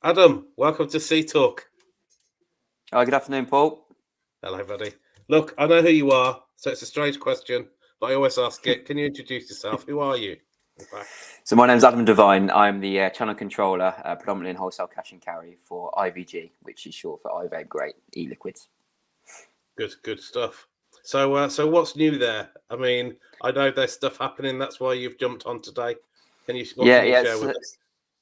Adam, welcome to Sea Talk. Good afternoon, Paul. Hello, buddy. Look, I know who you are, so it's a strange question, but I always ask it. Can you introduce yourself? Who are you? So my name's Adam Devine. I'm the channel controller, predominantly in wholesale cash and carry for IVG, which is short for Vape Great e-liquids. Good stuff. So what's new there? I mean, I know there's stuff happening. That's why you've jumped on today. Can you share with us?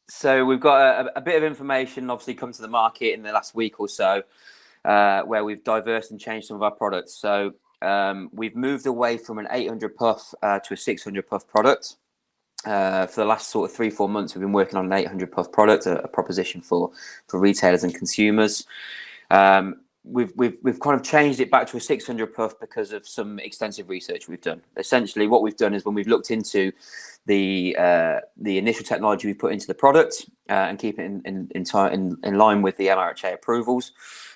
So we've got a bit of information obviously come to the market in the last week or so, where we've diversed and changed some of our products. So we've moved away from an 800 puff to a 600 puff product. For the last sort of 3-4 months, we've been working on an 800 puff product, a proposition for retailers and consumers. We've kind of changed it back to a 600 puff because of some extensive research we've done. Essentially, what we've done is when we've looked into the initial technology we put into the product and keep it in line with the MRHA approvals.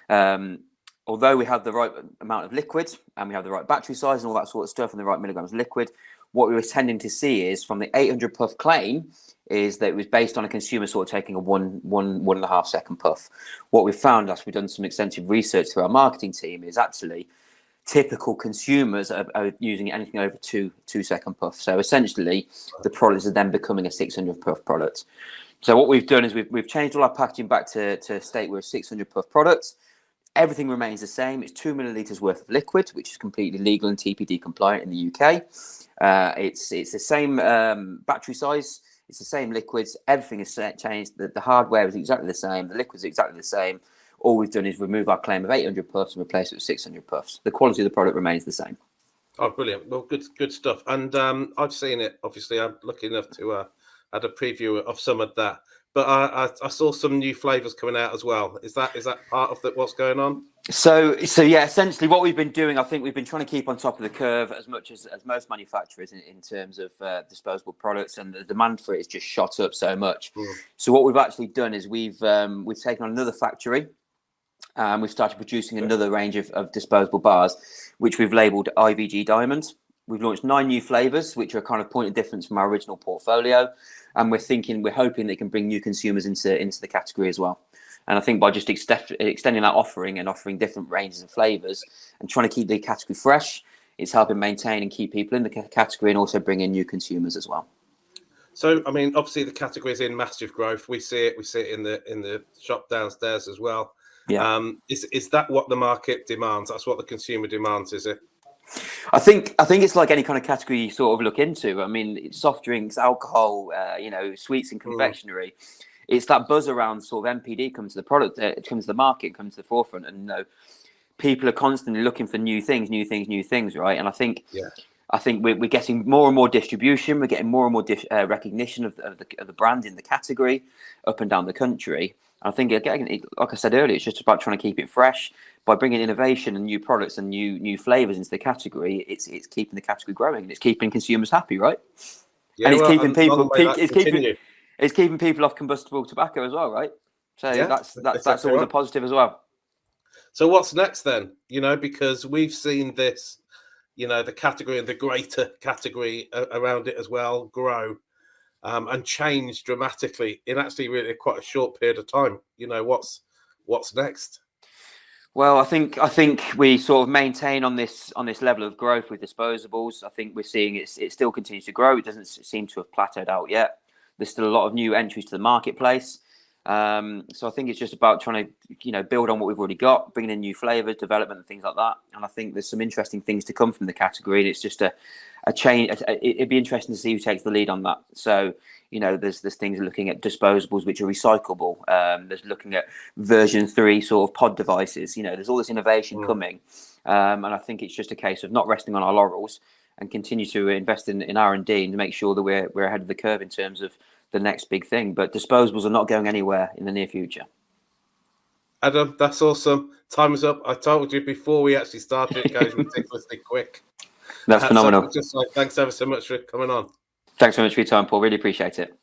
Although we have the right amount of liquid and we have the right battery size and all that sort of stuff and the right milligrams of liquid, what we were tending to see is from the 800 puff claim is that it was based on a consumer sort of taking a 1.5 second puff. What we've found as we've done some extensive research through our marketing team is actually typical consumers are using anything over 2 second puffs. So essentially the product is then becoming a 600 puff product. So what we've done is we've changed all our packaging back to state we're a 600 puff product. Everything remains the same. It's 2 millilitres worth of liquid, which is completely legal and TPD compliant in the UK. It's the same battery size. It's the same liquids. Everything is changed. The hardware is exactly the same. The liquids are exactly the same. All we've done is remove our claim of 800 puffs and replace it with 600 puffs. The quality of the product remains the same. Oh, brilliant. Well, good stuff. And I've seen it. Obviously, I'm lucky enough to had a preview of some of that. But I saw some new flavours coming out as well. Is that part of what's going on? So yeah, essentially what we've been doing, I think we've been trying to keep on top of the curve as much as most manufacturers in terms of disposable products, and the demand for it has just shot up so much. So what we've actually done is we've taken on another factory and we've started producing another range of disposable bars, which we've labelled IVG Diamonds. We've launched 9 new flavours, which are kind of point of difference from our original portfolio. And we're hoping they can bring new consumers into the category as well. And I think by just extending that offering and offering different ranges of flavours and trying to keep the category fresh, it's helping maintain and keep people in the category and also bring in new consumers as well. So, I mean, obviously the category is in massive growth. We see it in the shop downstairs as well. Yeah. Is that what the market demands? That's what the consumer demands, is it? I think it's like any kind of category you sort of look into. I mean, soft drinks, alcohol, sweets and confectionery. It's that buzz around sort of NPD comes to the product, comes to the market, comes to the forefront, and people are constantly looking for new things, right? And I think we're getting more and more distribution. We're getting more and more recognition of the brand in the category up and down the country. I think, again, like I said earlier, it's just about trying to keep it fresh. By bringing innovation and new products and new flavours into the category, it's keeping the category growing and it's keeping consumers happy, right? Yeah, and it's keeping people it's keeping people off combustible tobacco as well, right? So that's exactly always right. a positive as well. So what's next then? Because we've seen this, the category and the greater category around it as well grow and change dramatically in actually really quite a short period of time. What's next? Well, I think we sort of maintain on this level of growth with disposables. I think we're seeing it still continues to grow. It doesn't seem to have plateaued out yet. There's still a lot of new entries to the marketplace. So I think it's just about trying to build on what we've already got, bringing in new flavors, development, and things like that. And I think there's some interesting things to come from the category. And it's just a change. It'd be interesting to see who takes the lead on that. So there's things looking at disposables which are recyclable. There's looking at version 3 sort of pod devices. There's all this innovation coming, and I think it's just a case of not resting on our laurels and continue to invest in R&D and to make sure that we're ahead of the curve in terms of the next big thing. But disposables are not going anywhere in the near future. Adam, that's awesome. Time is up. I told you before we actually started, it goes ridiculously quick. That's phenomenal. So thanks ever so much for coming on. Thanks so much for your time, Paul. Really appreciate it.